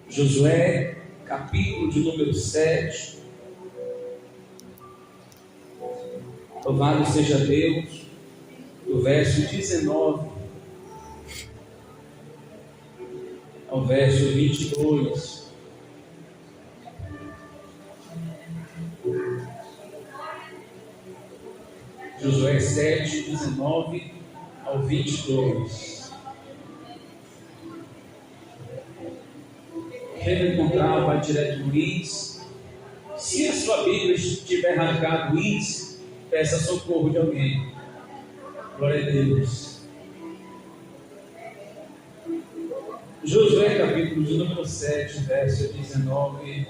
Josué, capítulo de número 7. Louvado seja Deus, do verso 19 ao verso 22. Josué 7, 19 ao 22. Quem encontrar, vai direto no índice. Se a sua Bíblia estiver rasgado o índice, peça socorro de alguém. Glória a Deus. Josué, capítulo de número 7, verso 19.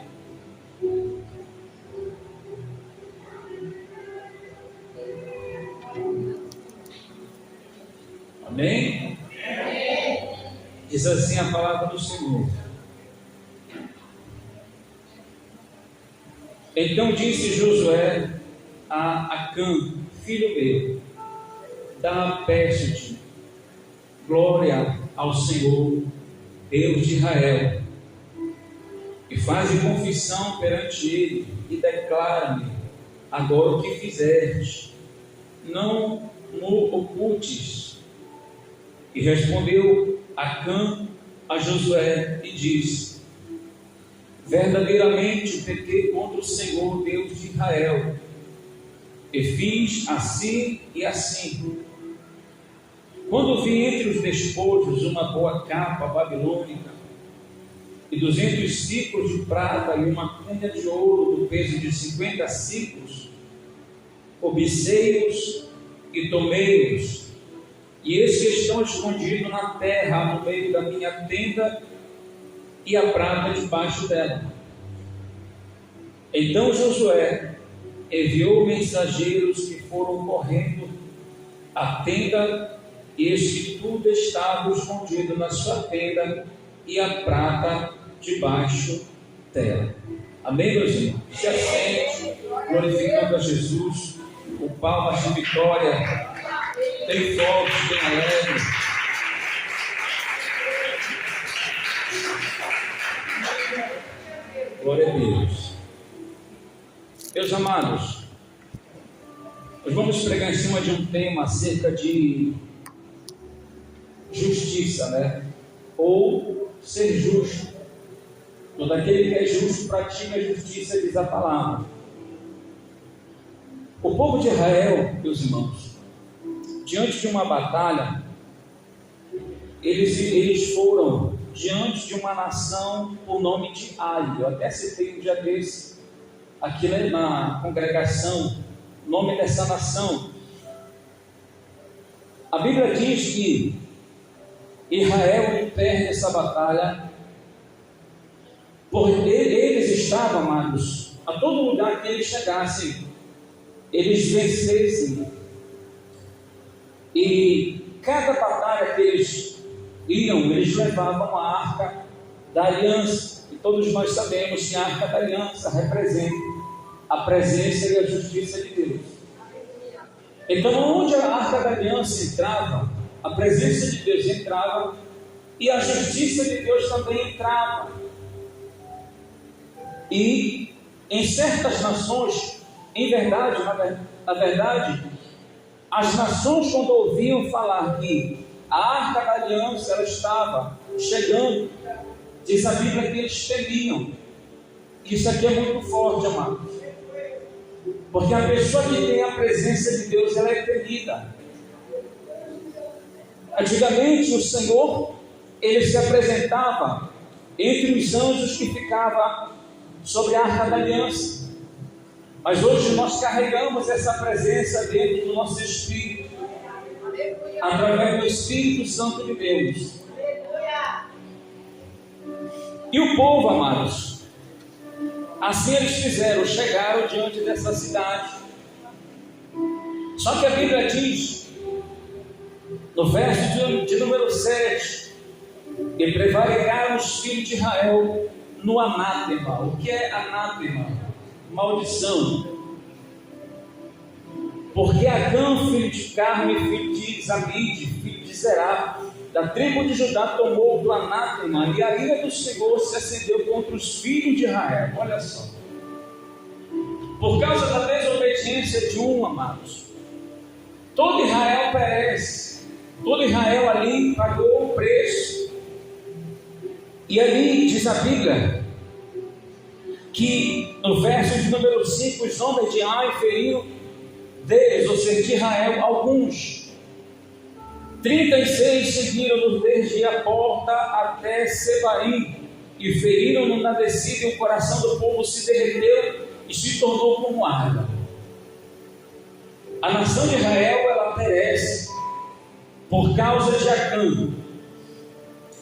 Amém? Diz assim a palavra do Senhor. Então disse Josué a Acã, filho meu, peste-te glória ao Senhor, Deus de Israel, e faze confissão perante ele, e declara-me agora o que fizeste, não o ocultes. E respondeu Acã a Josué e disse: verdadeiramente pequei contra o Senhor, Deus de Israel, e fiz assim e assim. Quando vi entre os despojos uma boa capa babilônica, e 200 ciclos de prata e uma cunha de ouro do peso de 50 ciclos, cobicei-os e tomei-os, e eis que estão escondidos na terra no meio da minha tenda, e a prata debaixo dela. Então Josué enviou mensageiros que foram correndo à tenda, e eis que tudo estava escondido na sua tenda, e a prata debaixo dela. Amém, meus irmãos? Se assente, glorificando a Jesus, com palmas de vitória, bem forte, bem alegre. Glória a Deus. Meus amados, nós vamos pregar em cima de um tema acerca de justiça, né? Ou ser justo. Todo aquele que é justo pratica a justiça, diz a palavra. O povo de Israel, meus irmãos, diante de uma batalha, eles foram diante de uma nação por nome de Ai. Eu até citei um dia desse aqui na congregação o nome dessa nação. A Bíblia diz que Israel perde essa batalha, porque eles estavam, amados, a todo lugar que eles chegassem, eles vencessem, e cada batalha que eles iam, eles levavam a arca da aliança, e todos nós sabemos que a arca da aliança representa a presença e a justiça de Deus. Então, onde a arca da aliança entrava, a presença de Deus entrava, e a justiça de Deus também entrava. E em certas nações, em verdade, na verdade, as nações, quando ouviam falar que a arca da aliança ela estava chegando, diz a Bíblia que eles temiam. Isso aqui é muito forte, amados, porque a pessoa que tem a presença de Deus, ela é temida. Antigamente o Senhor, ele se apresentava entre os anjos que ficavam sobre a arca da aliança, mas hoje nós carregamos essa presença dentro do nosso espírito, através do Espírito Santo de Deus. E o povo, amados, assim eles fizeram, chegaram diante dessa cidade. Só que a Bíblia diz, no verso de número 7, e prevaricaram os filhos de Israel no anátema. O que é anátema? Maldição. Porque Acã, filho de Carme, filho de Zabide, filho de Zerá, da tribo de Judá tomou do anátema, e a ira do Senhor se acendeu contra os filhos de Israel. Olha só, por causa da desobediência de um, amados, todo Israel perece. Todo Israel ali pagou o preço. E ali diz a Bíblia que no verso de número 5, os homens de Ai feriram deles, ou seja, de Israel, alguns. 36 seguiram-no desde a porta até Sebaim, e feriram-no na descida, e o coração do povo se derreteu e se tornou como água. A nação de Israel, ela perece por causa de Acã.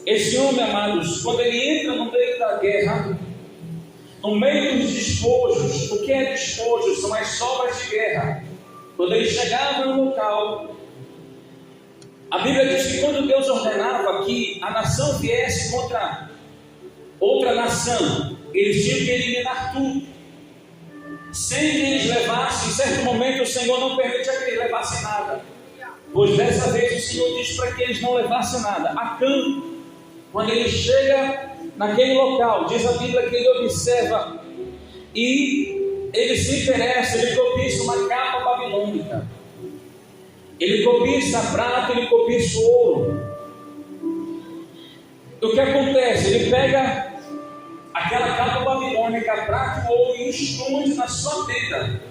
Esse homem, amados, quando ele entra no meio da guerra, no meio dos despojos, o que é despojo? São as sobras de guerra. Quando ele chegava no local, a Bíblia diz que quando Deus ordenava que a nação viesse contra outra nação, eles tinham que eliminar tudo, sem que eles levassem. Em certo momento o Senhor não permitia que eles levassem nada, pois dessa vez o Senhor diz para que eles não levassem nada. Acã, quando ele chega naquele local, diz a Bíblia que ele observa e ele se interessa, ele cobiça uma capa babilônica, ele cobiça prata, ele cobiça ouro. O que acontece? Ele pega aquela capa babilônica, prata e ouro, e esconde na sua tenda.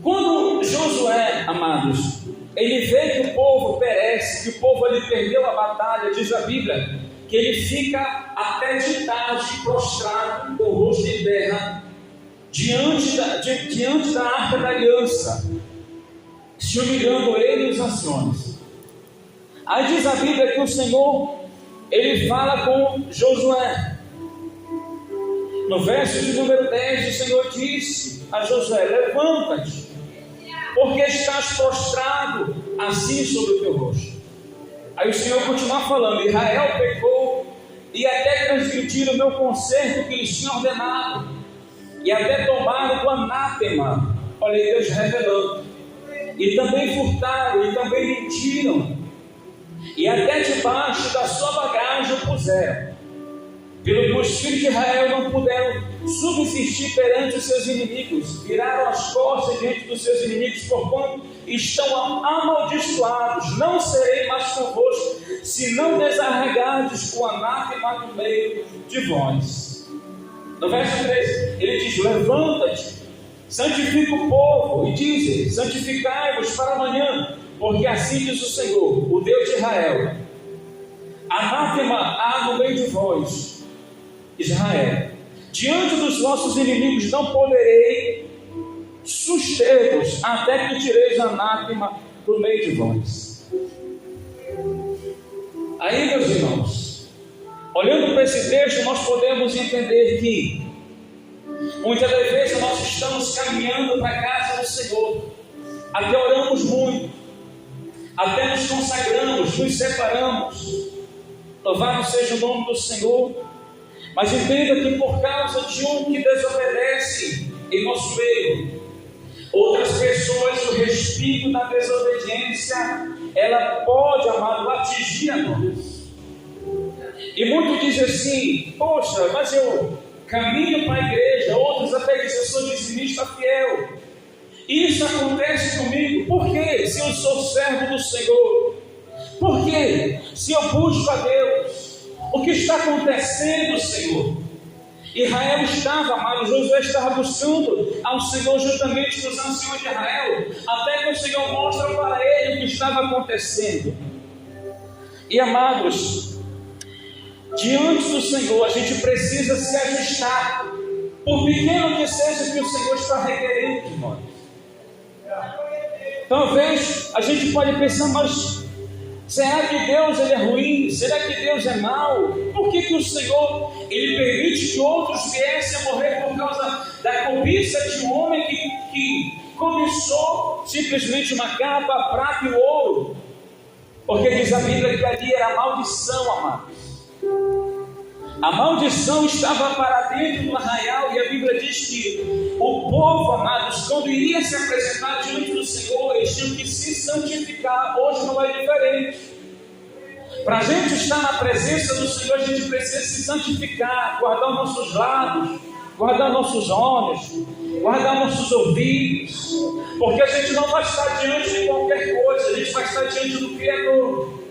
Quando Josué, amados, ele vê que o povo perece, que o povo ali perdeu a batalha, diz a Bíblia que ele fica até de tarde prostrado, com o rosto em terra, diante da arca da aliança, se humilhando ele e os anciões. Aí diz a Bíblia que o Senhor, ele fala com Josué. No verso de número 10, o Senhor disse a Josué: levanta-te, porque estás prostrado assim sobre o teu rosto. Aí o Senhor continua falando: Israel pecou e até transgrediram o meu conserto que lhes tinha ordenado, e até tomaram do anátema. Olha aí Deus revelando. E também furtaram, e também mentiram, e até debaixo da sua bagagem o puseram, pelo que os filhos de Israel não puderam subsistir perante os seus inimigos, viraram as costas diante dos seus inimigos, porquanto estão amaldiçoados. Não serei mais convosco, se não desarraigardes o anátema do meio de vós. No verso 13, ele diz: levanta-te, santifica o povo, e diz: santificai-vos para amanhã, porque assim diz o Senhor, o Deus de Israel: anátema há no meio de vós, Israel, diante dos vossos inimigos não poderei suster-vos, até que tireis anátema do meio de vós. Aí, meus irmãos, olhando para esse texto, nós podemos entender que muitas das vezes nós estamos caminhando para a casa do Senhor, até oramos muito, até nos consagramos, nos separamos, louvado seja o nome do Senhor, mas entenda que por causa de um que desobedece em nosso meio, outras pessoas, o respingo da desobediência, ela pode, amado, atingir a nós. E muitos dizem assim: poxa, mas eu caminho para a igreja. Outros até dizem: eu sou dizimista fiel. Isso acontece comigo. Por quê? Se eu sou servo do Senhor. Por quê? Se eu busco a Deus. O que está acontecendo, Senhor? Israel estava, amado, Josué estava buscando ao Senhor juntamente com os anciões de Israel, até que o Senhor mostra para ele o que estava acontecendo. E, amados, diante do Senhor a gente precisa se ajustar, por pequeno que seja que o Senhor está requerendo de nós. Talvez a gente pode pensar: mas será que Deus ele é ruim? Será que Deus é mau? Por que o Senhor ele permite que outros viessem a morrer por causa da cobiça de um homem que cobiçou simplesmente uma capa, prata e ouro? Porque diz a Bíblia que ali era maldição, amados. A maldição estava para dentro do arraial, e a Bíblia diz que o povo, amados, quando iria se apresentar diante do Senhor, eles tinham que se santificar. Hoje não é diferente. Para a gente estar na presença do Senhor, a gente precisa se santificar, guardar os nossos lábios, guardar nossos olhos, guardar nossos ouvidos, porque a gente não vai estar diante de qualquer coisa, a gente vai estar diante do Criador.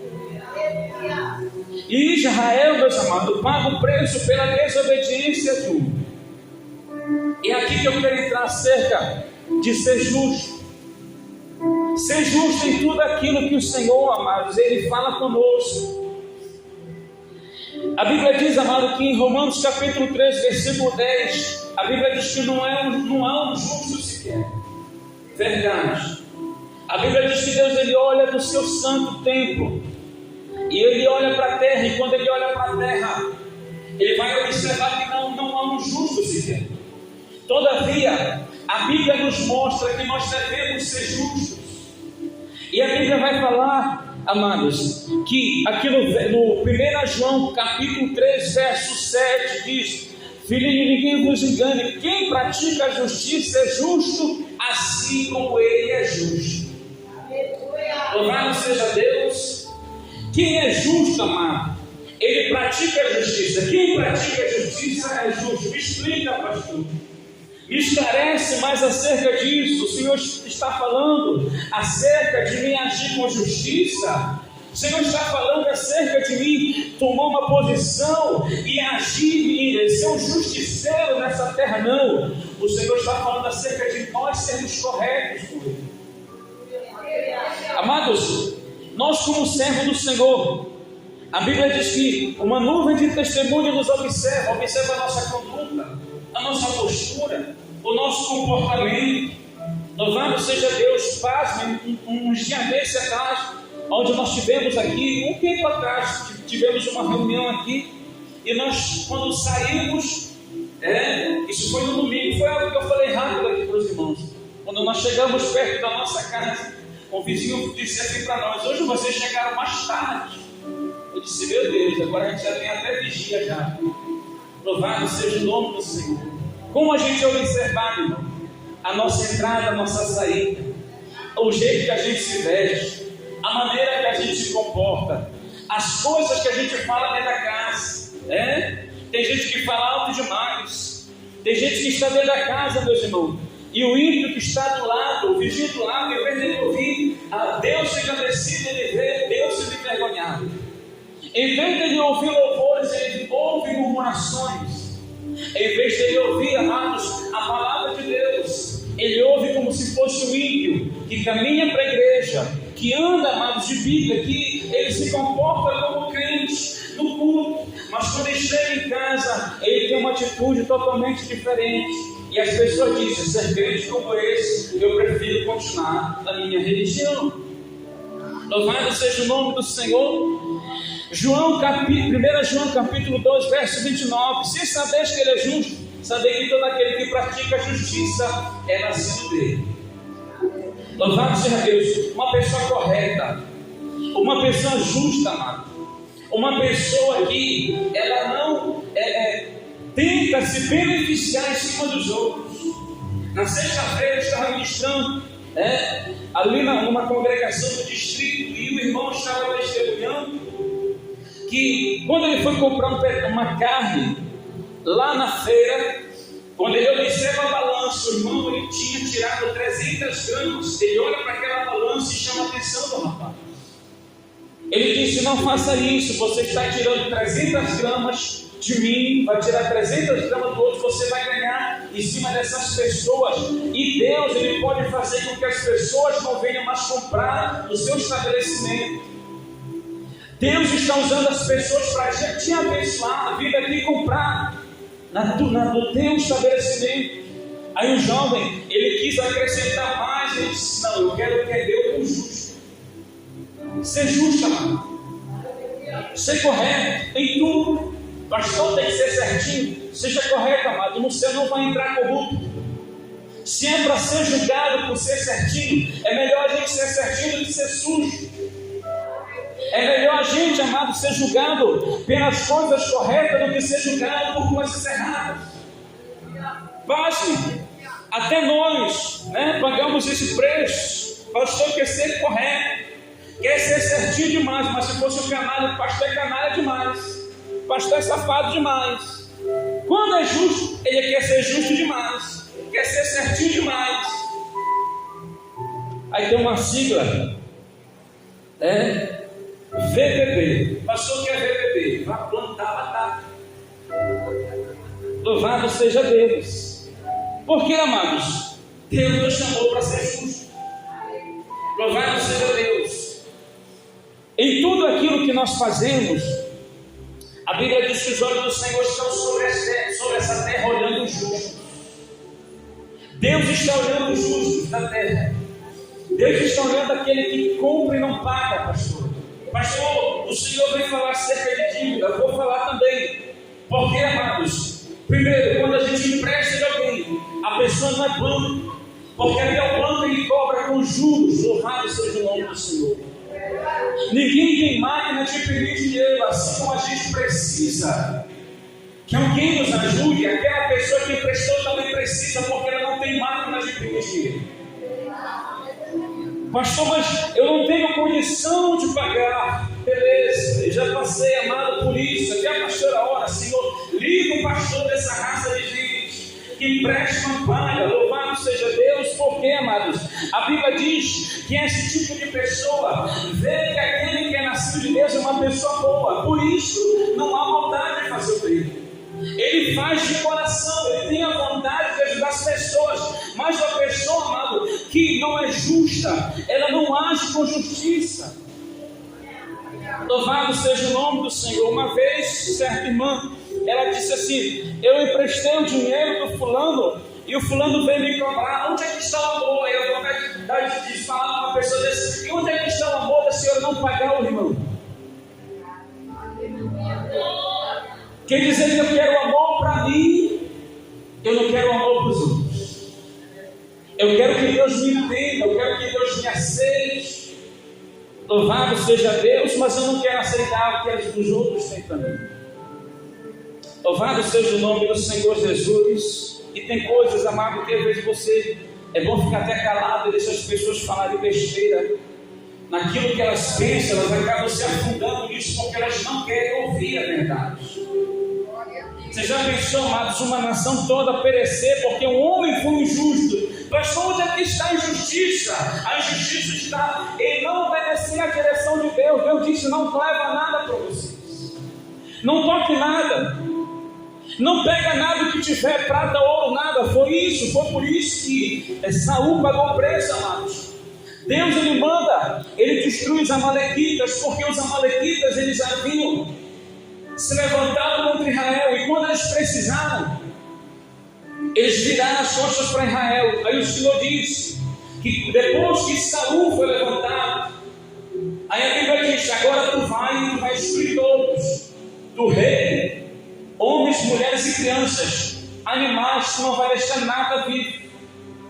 E Israel, meus amados, paga o preço pela desobediência a tu. E é aqui que eu quero entrar acerca de ser justo. Ser justo em tudo aquilo que o Senhor, amados, Ele fala conosco. A Bíblia diz, amado, que em Romanos capítulo 3, versículo 10, a Bíblia diz que não há um justo sequer. Verdade. A Bíblia diz que Deus, Ele olha do seu santo templo, e Ele olha para a terra, e quando Ele olha para a terra, Ele vai observar que não há um justo sequer. Todavia, a Bíblia nos mostra que nós devemos ser justos. E a Bíblia vai falar, amados, que aqui no 1 João capítulo 3, verso 7 diz: filhinho, ninguém vos engane, quem pratica a justiça é justo, assim como ele é justo. Louvado seja Deus. Quem é justo, amado? Ele pratica a justiça. Quem pratica a justiça é justo. Me explica, pastor. Me esclarece mais acerca disso. O Senhor está falando acerca de mim agir com justiça. O Senhor está falando acerca de mim tomar uma posição e agir e ser um justiceiro nessa terra. Não. O Senhor está falando acerca de nós sermos corretos com Ele. Amados, nós como servos do Senhor, a Bíblia diz que uma nuvem de testemunho nos observa a nossa conduta, a nossa postura, o nosso comportamento. Louvado seja Deus. Pasme, uns dias desses atrás, onde nós tivemos aqui, um tempo atrás, tivemos uma reunião aqui, e nós, quando saímos, isso foi no domingo, foi algo que eu falei rápido aqui para os irmãos. Quando nós chegamos perto da nossa casa, o vizinho disse assim para nós: hoje vocês chegaram mais tarde. Eu disse: meu Deus, agora a gente já tem até vigia já. Louvado seja o nome do Senhor. Como a gente é observado, irmão, a nossa entrada, a nossa saída, o jeito que a gente se veste, a maneira que a gente se comporta, as coisas que a gente fala dentro da casa, Tem gente que fala alto demais, tem gente que está dentro da casa, meus irmãos, e o ímpio que está do lado, o vigia do lado, em vez de ouvir a Deus seja descido, ele vê Deus se envergonhado. Em vez de ele ouvir louvores, ele ouve murmurações. Em vez de ele ouvir, amados, a palavra de Deus, ele ouve como se fosse o ímpio que caminha para a igreja, que anda, amados, de Bíblia, que ele se comporta como crente no culto, mas quando ele chega em casa, ele tem uma atitude totalmente diferente. E as pessoas dizem: ser crente como esse, eu prefiro continuar na minha religião. Louvado seja o nome do Senhor. 1 João capítulo 2, verso 29. Se sabeis que Ele é justo, sabei que todo aquele que pratica a justiça é nascido dele. Louvado seja Deus. Uma pessoa correta, uma pessoa justa, amado, uma pessoa que ela não tenta se beneficiar em cima dos outros. Na sexta-feira eu estava ministrando ali numa congregação do distrito, e o irmão estava testemunhando que quando ele foi comprar uma carne lá na feira, quando ele observa a balança, o irmão ele tinha tirado 300 gramas. Ele olha para aquela balança e chama a atenção do rapaz. Ele disse: não faça isso, você está tirando 300 gramas de mim, vai tirar 300 gramas do outro, você vai ganhar em cima dessas pessoas. E Deus, Ele pode fazer com que as pessoas não venham mais comprar no seu estabelecimento. Deus está usando as pessoas para te abençoar, vir aqui comprar no teu estabelecimento. Aí o jovem, ele quis acrescentar mais, ele disse: não, eu quero que é Deus justo. Ser justo, amado. Ser correto em tudo. Pastor, tem que ser certinho. Seja correto, amado. No céu não vai entrar corrupto. Se é para ser julgado por ser certinho, é melhor a gente ser certinho do que ser sujo. É melhor a gente, amado, ser julgado pelas coisas corretas do que ser julgado por coisas erradas. Pasme, até nós pagamos esse preço. Pastor, quer ser correto, quer ser certinho demais, mas se fosse o canalha, o pastor é canalha demais, o pastor é safado demais. Quando é justo, ele quer ser justo demais, quer ser certinho demais. Aí tem uma sigla, VPB. Pastor, que é VPB? Vai plantar batata. Louvado seja Deus. Porque, amados, Deus nos chamou para ser justo. Louvado seja Deus. Em tudo aquilo que nós fazemos, a Bíblia diz que os olhos do Senhor estão sobre essa terra olhando os justos. Deus está olhando os justos da terra. Deus está olhando aquele que compra e não paga, pastor. Pastor, o Senhor vem falar acerca de dívida. Eu vou falar também. Porque, amados, primeiro, quando a gente empresta de alguém, a pessoa não é banco. Porque até o banco ele cobra com juros. Louvado seja o nome do Senhor. Ninguém tem máquina de imprimir dinheiro, assim como a gente precisa que alguém nos ajude. Aquela pessoa que emprestou também precisa, porque ela não tem máquina de imprimir dinheiro. Pastor, mas eu não tenho condição de pagar. Beleza, eu já passei, amado, por isso. Até a pastora ora, Senhor, livra o pastor dessa raça de gente que empresta não paga. Louvado seja Deus. Porque, amados, a Bíblia diz que esse tipo de pessoa vê que aquele que é nascido de Deus é uma pessoa boa. Por isso, não há vontade de fazer o bem. Ele faz de coração, ele tem a vontade de ajudar as pessoas. Mas a pessoa, amado, que não é justa, ela não age com justiça. Louvado seja o nome do Senhor. Uma vez, certa irmã, ela disse assim: eu emprestei o dinheiro do fulano e o fulano veio me cobrar. Onde é que está o amor? Eu vou vontade de falar para uma pessoa desse: e onde é que está o amor da senhora não pagar o irmão? Quer dizer que eu quero amor para mim, eu não quero amor para os outros. Eu quero que Deus me entenda, eu quero que Deus me aceite. Louvado seja Deus, mas eu não quero aceitar o que os outros têm para mim. Louvado seja o nome do Senhor Jesus. E tem coisas, amado, que às vezes você é bom ficar até calado e deixar as pessoas falarem besteira. Naquilo que elas pensam, elas acabam se afundando nisso porque elas não querem ouvir a verdade. Você já pensou, amados, uma nação toda perecer porque um homem foi injusto? Mas onde é que está a injustiça? A injustiça está em não obedecer à direção de Deus. Deus disse: não leva nada para vocês, não toque nada, não pega nada que tiver, prata, ouro, nada. Foi por isso que Saul pagou o preço, amados. Deus, ele manda, ele destrui os amalequitas, porque os amalequitas, eles haviam se levantado contra Israel, e quando eles precisaram, eles viraram as costas para Israel. Aí o Senhor diz que depois que Saul foi levantado, aí a Bíblia diz: agora tu vai destruir todos, do rei, homens, mulheres e crianças, animais, tu não vai deixar nada vivo.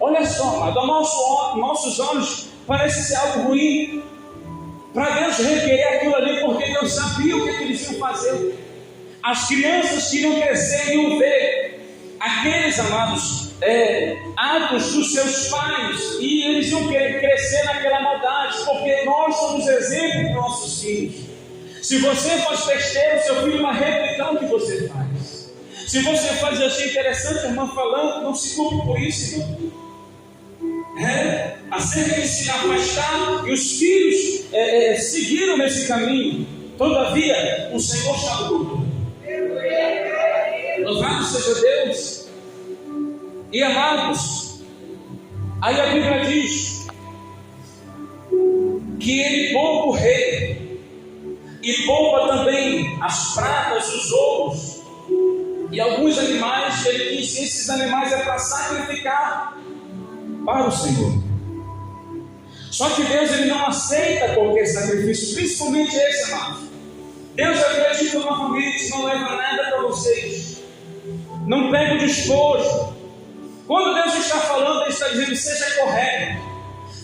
Olha só, amado, nossos olhos parece ser algo ruim. Para Deus requerer aquilo ali, porque Deus sabia o que eles iam fazer. As crianças que iam crescer iam ver aqueles, amados, atos dos seus pais, e eles iam crescer naquela maldade, porque nós somos exemplo para nossos filhos. Se você faz besteira, o seu filho vai replicar o que você faz. Se você faz, eu achei interessante a irmã falando, não se culpe por isso, irmão. Acerca de se afastar, e os filhos seguiram nesse caminho. Todavia, o Senhor chamou. Louvado seja Deus. E amados, aí a Bíblia diz que ele poupa o rei, e poupa também as pratas, os ouros e alguns animais. Ele disse: esses animais é para sacrificar para o Senhor. Só que Deus, ele não aceita qualquer sacrifício, principalmente esse, amado. Deus acredita numa família que não leva nada para vocês, não pega o despojo. Quando Deus está falando, ele está dizendo: seja correto,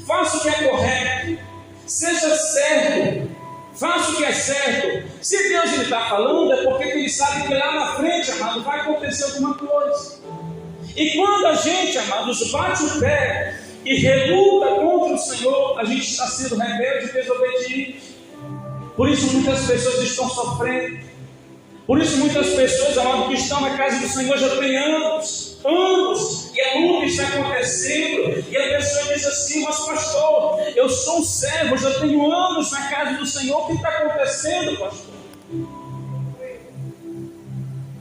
faça o que é correto, seja certo, faça o que é certo. Se Deus está falando, é porque ele sabe que lá na frente, amado, vai acontecer alguma coisa. E quando a gente, amados, bate o pé e reluta contra o Senhor, a gente está sendo rebelde e desobediente. Por isso muitas pessoas estão sofrendo. Por isso muitas pessoas, amados, que estão na casa do Senhor já tem anos, e a luta está acontecendo, e a pessoa diz assim: mas pastor, eu sou um servo, já tenho anos na casa do Senhor, o que está acontecendo, pastor?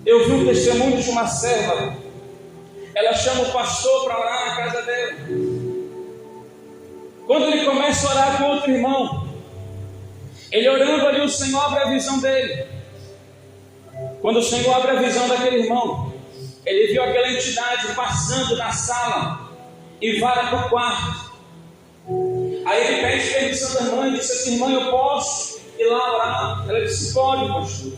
Eu vi um testemunho de uma serva, ela chama o pastor para orar na casa dela. Quando ele começa a orar com outro irmão, ele orando ali, o Senhor abre a visão dele. Quando o Senhor abre a visão daquele irmão, ele viu aquela entidade passando na sala e vai para o quarto. Aí ele pede permissão da irmã e disse assim: irmã, eu posso ir lá orar? Ela disse: pode, pastor.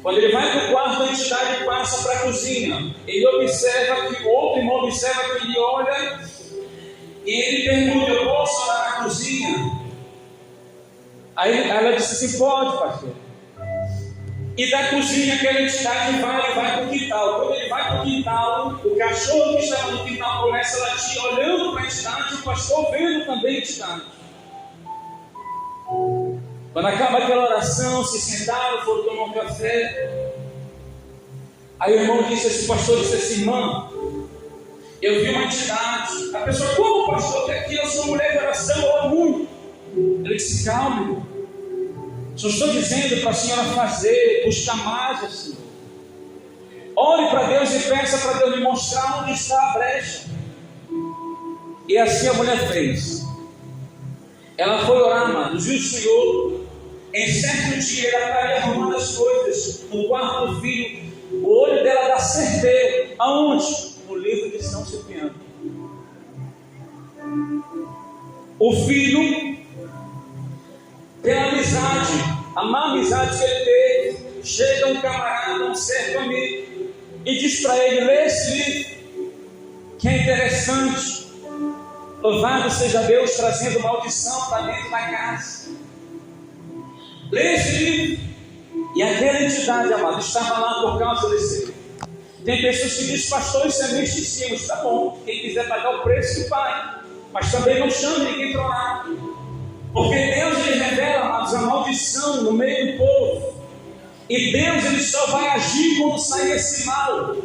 Quando ele vai para o quarto, a entidade passa para a cozinha. Ele observa que o outro irmão observa que ele olha e ele pergunta: eu posso orar na cozinha? Aí ela disse assim: pode, pastor. E da cozinha aquela entidade vai para o quintal. Quando ele vai para o quintal, o cachorro que estava no quintal começa a latir, olhando para a entidade, e o pastor vendo também a entidade. Quando acaba aquela oração, se sentaram, foram tomar um café. Aí o irmão disse assim, o pastor disse assim: irmã, eu vi uma entidade. A pessoa: como, pastor? Que aqui eu sou mulher de oração, eu oro muito. Ele disse: calma, irmão. Só estou dizendo para a senhora fazer, buscar mais assim. Ore para Deus e peça para Deus lhe mostrar onde está a brecha. E assim a mulher fez. Ela foi orar, amados, e o Senhor, em certo dia, ela estaria arrumando as coisas no quarto do filho. O olho dela dá certeiro. Aonde? No livro de São Cipriano. O filho, pela amizade, a má amizade que ele teve, chega um camarada, um certo amigo, e diz para ele: lê esse livro, que é interessante. Louvado seja Deus, trazendo maldição para dentro da casa. Lê esse livro. E aquela entidade, amado, estava lá por causa desse livro. Tem pessoas que dizem: pastor, isso é misticismo. Está bom, quem quiser pagar o preço, que pague. Mas também não chame ninguém para orar. Porque Deus, ele revela, amados, a maldição no meio do povo. E Deus, ele só vai agir quando sair esse mal.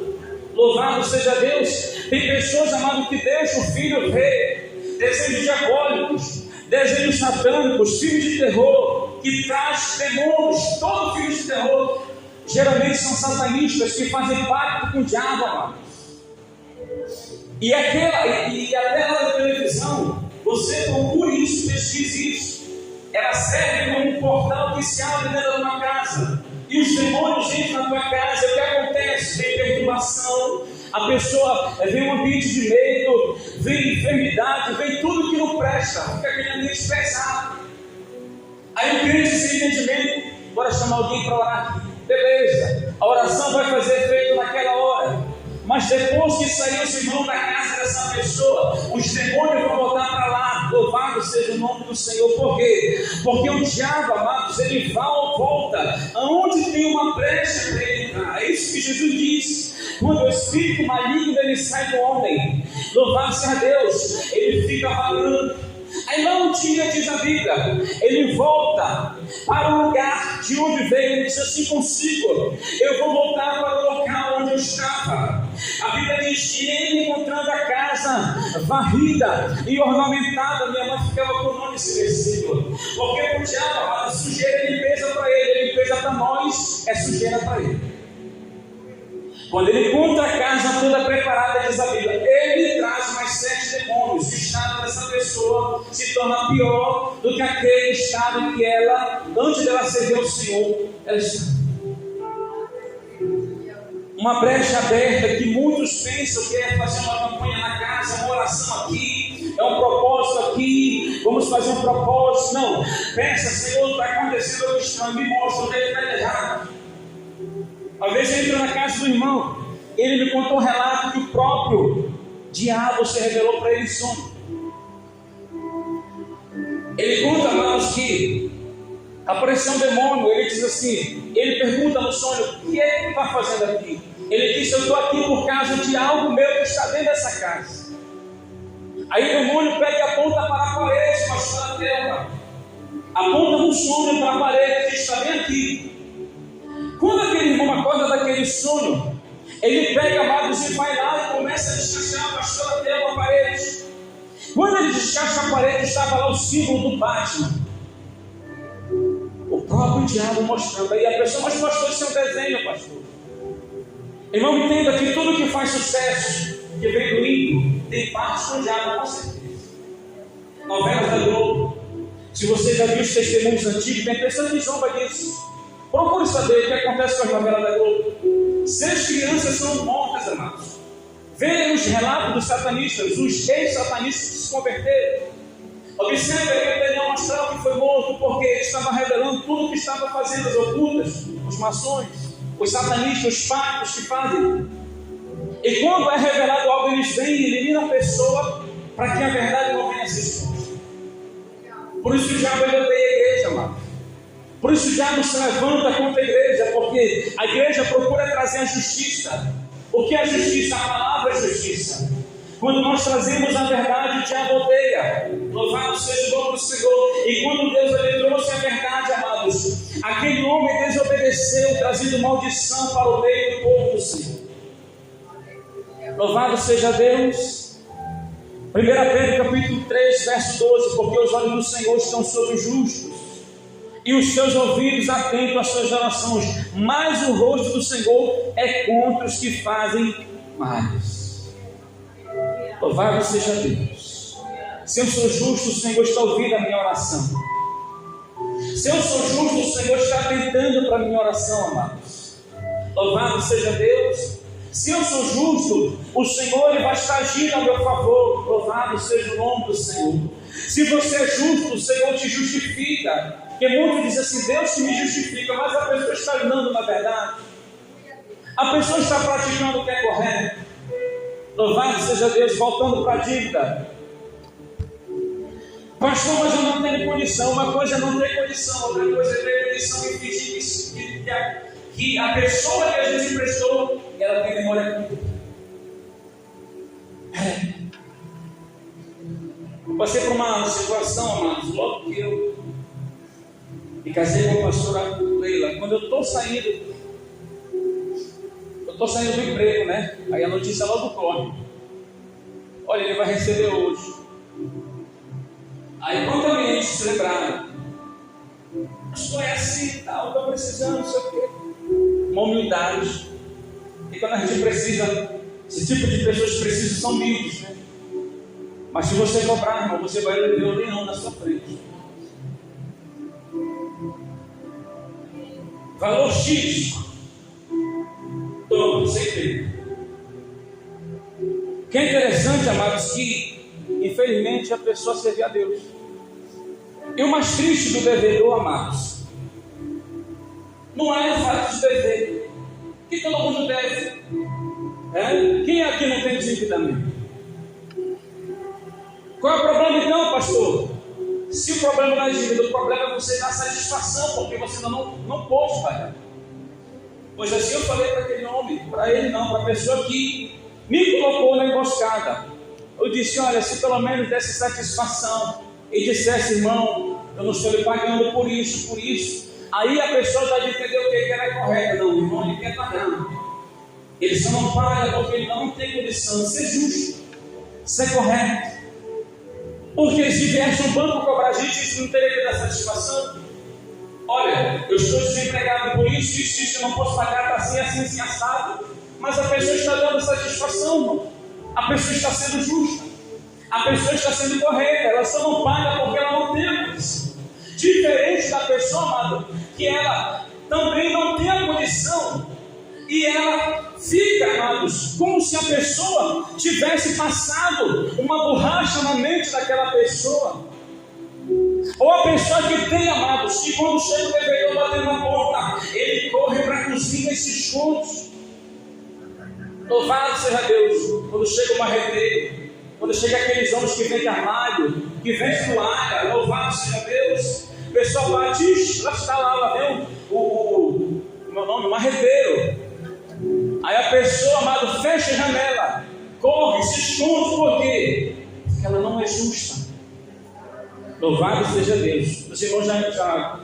Louvado seja Deus. Tem pessoas, amados, que deixam o filho ver desejos diabólicos, desejos satânicos, filmes de terror, que traz demônios. Todo filme de terror geralmente são satanistas que fazem pacto com o diabo, amados. E até na televisão, você procure isso, pesquise isso. Ela serve como um portal que se abre dentro de uma casa. E os demônios entram na tua casa. O que acontece? Vem perturbação. A pessoa vem um ambiente de medo, vem enfermidade, vem tudo que não presta. Fica aquele ambiente pesado. Aí o crente sem entendimento, bora chamar alguém para orar aqui. Beleza, a oração vai fazer efeito naquela hora. Mas depois que sair os irmãos da casa dessa pessoa, os demônios vão voltar para lá. Louvado seja o nome do Senhor. Por quê? Porque o diabo, amados, ele volta aonde tem uma brecha para ele entrar. É isso que Jesus diz. Quando o espírito maligno ele sai do homem, louvado seja Deus, ele fica vagando. Aí lá um dia, diz a Bíblia, ele volta para o lugar de onde veio. Ele diz assim consigo: eu vou voltar para o local onde eu estava. A Bíblia diz que ele, encontrando a casa varrida e ornamentada, minha mãe ficava com o nome desse versículo, porque o diabo, a sujeira é limpeza para ele, limpeza para nós é sujeira para ele. Quando ele encontra a casa toda preparada, diz a Bíblia, ele traz mais 7 demônios. O estado dessa pessoa se torna pior do que aquele estado que ela, antes dela servir ao Senhor, ela está. Uma brecha aberta que muitos pensam que é fazer uma campanha na casa, uma oração aqui, é um propósito aqui, vamos fazer um propósito. Não, pensa: Senhor, está acontecendo algo estranho, me mostra onde ele está errado. Uma vez eu entro na casa do irmão, ele me contou um relato que o próprio diabo se revelou para ele em sonho. Ele conta, amados, que apareceu um demônio. Ele diz assim, ele pergunta no sonho: o que é que está fazendo aqui? Ele disse: eu estou aqui por causa de algo meu que está dentro dessa casa. Aí o demônio pega e aponta para a parede, pastor Adelma. Aponta um sonho para a parede, que está bem aqui. Quando aquele irmão acorda daquele sonho, ele pega, amados, e vai lá e começa a descascar a pastora Adelma a parede. Quando ele descasca a parede, estava lá o símbolo do Batman. O próprio diabo mostrando. Aí a pessoa, mas pastor, isso é um desenho, pastor. Irmão, entenda que tudo que faz sucesso, que vem do ímpio, tem parte com o diabo, com certeza. Novelas da Globo. Se você já viu os testemunhos antigos, tem pessoas que zombam disso. Procure saber o que acontece com as novelas da Globo. 6 crianças são mortas, amados. Vejam os relatos dos satanistas, os ex-satanistas que se converteram. Observe que o Daniel mostrava que foi morto porque ele estava revelando tudo o que estava fazendo, as ocultas, os maçons, os satanistas, os pactos que fazem. E quando é revelado algo, eles vêm e eliminam a pessoa para que a verdade não venha a ser exposta. Por isso o diabo odeia a igreja, amado. Por isso o diabo se levanta contra a igreja, porque a igreja procura trazer a justiça. O que é a justiça? A palavra é justiça. Quando nós trazemos a verdade, o diabo odeia. Louvado seja o nome do Senhor. E quando Deus ele trouxe a verdade, amados, aquele homem desobedeceu, trazendo maldição para o meio do povo do Senhor. Louvado seja Deus. 1 Pedro capítulo 3, verso 12. Porque os olhos do Senhor estão sobre os justos, e os seus ouvidos atentos às suas orações, mas o rosto do Senhor é contra os que fazem males. Louvado seja Deus. Se eu sou justo, o Senhor está ouvindo a minha oração. Se eu sou justo, o Senhor está atentando para a minha oração, amados. Louvado seja Deus. Se eu sou justo, o Senhor ele vai estar agindo a meu favor. Louvado seja o nome do Senhor. Se você é justo, o Senhor te justifica. Porque muitos dizem assim, Deus que me justifica, mas a pessoa está andando na verdade. A pessoa está praticando o que é correto. Louvado seja Deus, voltando para a dívida. Pastor, mas eu não tenho condição. Uma coisa é não ter condição, outra coisa é ter condição e fingir que a pessoa que a gente emprestou, ela tem memória curta. Eu passei por uma situação, amados, logo que eu me casei com a pastora Leila. Quando eu estou saindo do emprego, né? Aí a notícia logo corre. Olha, ele vai receber hoje. Aí quando a gente se lembraram, pastor, é assim e tal, estou precisando, não sei o quê. Uma humildade. E quando a gente precisa, esse tipo de pessoas precisam são humildes, né? Mas se você cobrar, irmão, você vai ver o leão na sua frente. Valor X. Toma, sem ter. O que é interessante, amados, que infelizmente a pessoa serve a Deus. E o mais triste do devedor, amados, não é o fato de dever, que todo mundo deve. Quem aqui não tem endividamento? Qual é o problema então, pastor? Se o problema não é dívida, o problema é você dar satisfação, porque você ainda não pôde pagar. Pois assim eu falei para aquele homem, para ele não, para a pessoa que me colocou na emboscada. Eu disse, olha, se pelo menos desse satisfação e dissesse, irmão, eu não estou lhe pagando por isso, aí a pessoa já entendeu o que era correto. Não, irmão, ele quer pagar. Ele só não paga porque ele não tem condição de ser justo, ser correto. Porque se viesse um banco cobrar a gente, isso não teria que dar satisfação. Olha, eu estou desempregado por isso, eu não posso pagar, está assim, assado. Mas a pessoa está dando satisfação, irmão. A pessoa está sendo justa. A pessoa está sendo correta. Ela só não paga porque ela não tem a condição. Diferente da pessoa, amado, que ela também não tem a condição. E ela fica, amados, como se a pessoa tivesse passado uma borracha na mente daquela pessoa. Ou a pessoa que tem, amados, que quando chega o devedor bater na porta, ele corre para a cozinha e se esconde. Louvado seja Deus. Quando chega o marreteiro, quando chega aqueles homens que vêm de armário, que vêm de toalha, louvado seja Deus. O pessoal bate, lá está lá vem o meu nome, o marreteiro. Aí a pessoa, amado, fecha a janela, corre, se esconde, por quê? Porque ela não é justa. Louvado seja Deus. Os irmãos já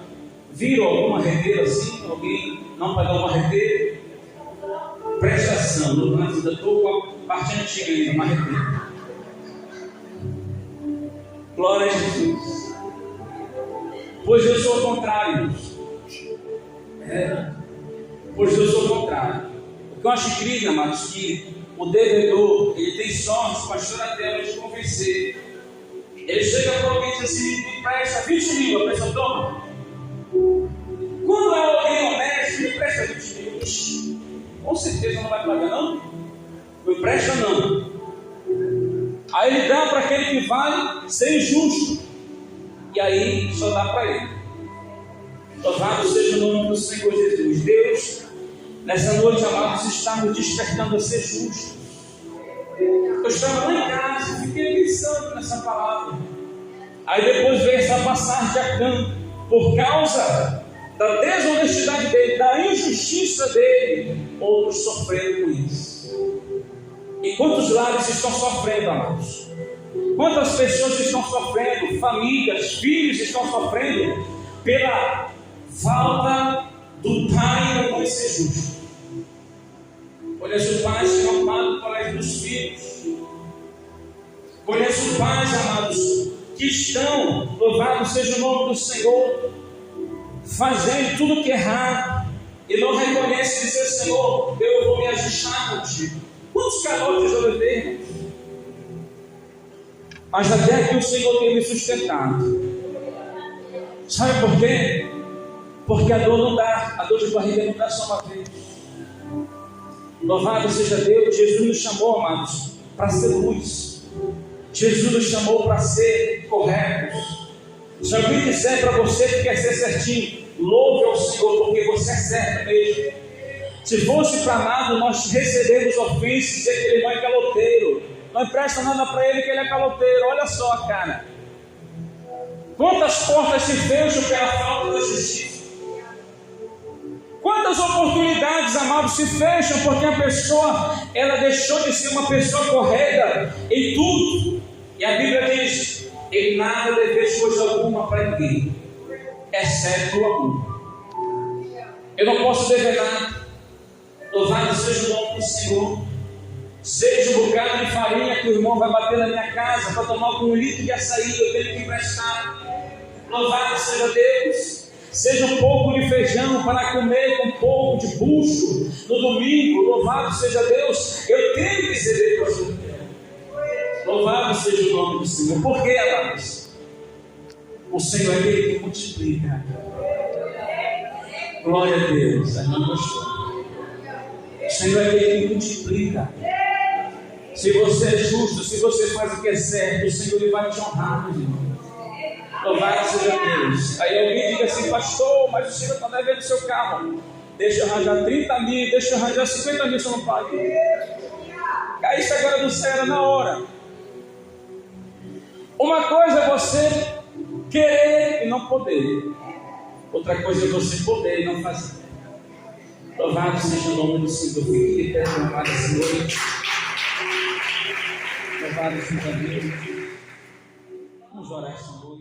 viram alguma redeira assim? Alguém não pagou uma redeira? Presta atenção, eu ainda estou com a parte antiga ainda, uma redeira. Glória a Jesus. Pois eu sou o contrário. Pois eu sou o contrário. O que eu acho incrível, amados, que o devedor, ele tem sorte, pastor Adela, de convencer. Ele chega para alguém e diz assim: me presta 20 mil, a pessoa toma. Quando é alguém honesto, me presta 20 mil. Com certeza não vai pagar, não? Me presta, não. Aí ele dá para aquele que vale ser injusto. E aí só dá para ele. Louvado seja o nome do Senhor Jesus. Deus, nessa noite, amados, está nos despertando a ser justos. Eu estava lá em casa e fiquei pensando nessa palavra. Aí depois veio essa passagem de Acã. Por causa da desonestidade dele, da injustiça dele, outros sofreram com isso. E quantos lares estão sofrendo, amados? Quantas pessoas estão sofrendo? Famílias, filhos estão sofrendo pela falta do pai não ser justo. Conheço pais que não pagam o colégio dos filhos. Conheço pais, amados, que estão, louvado seja o nome do Senhor, fazendo tudo que é errado e não reconhecem e dizer: Senhor, eu vou me ajustar contigo. Quantos calotes eu levei, irmãos? Mas até que o Senhor tem me sustentado. Sabe por quê? Porque a dor não dá, a dor de barriga não dá só uma vez. Louvado seja Deus. Jesus nos chamou, amados, para ser luz. Jesus nos chamou para ser corretos. Se alguém disser para você que quer ser certinho, louve ao Senhor, porque você é certo mesmo. Se fosse para nada, nós recebemos ofensas, dizer que ele não é caloteiro. Não empresta nada para ele, que ele é caloteiro. Olha só, cara. Quantas portas se fecham pela falta da justiça? Quantas oportunidades, amados, se fecham porque a pessoa, ela deixou de ser uma pessoa correta em tudo. E a Bíblia diz: em nada deveis coisa alguma para ninguém, exceto o amor. Eu não posso dever nada. Louvado seja o nome do Senhor. Seja um bocado de farinha que o irmão vai bater na minha casa para tomar com 1 litro de açaí, eu tenho que emprestar. Louvado seja Deus. Seja um pouco de feijão para comer com um pouco de bucho no domingo. Louvado seja Deus. Eu tenho que ceder para o Senhor. Louvado seja o nome do Senhor. Por quê, amados? O Senhor é aquele que multiplica. Glória a Deus. A irmã gostou. O Senhor é aquele que multiplica. Se você é justo, se você faz o que é certo, o Senhor ele vai te honrar, meu irmão. Louvado seja Deus. Aí alguém diga assim: pastor, mas o Senhor está devendo o seu carro. Deixa eu arranjar 30 mil, deixa eu arranjar 50 mil se eu não pago. Caíste agora do céu, era na hora. Uma coisa é você querer e não poder. Outra coisa é você poder e não fazer. Louvado seja o nome do Senhor. Fique de pé, louvado essa noite. Louvado seja Deus. Vamos orar esta noite.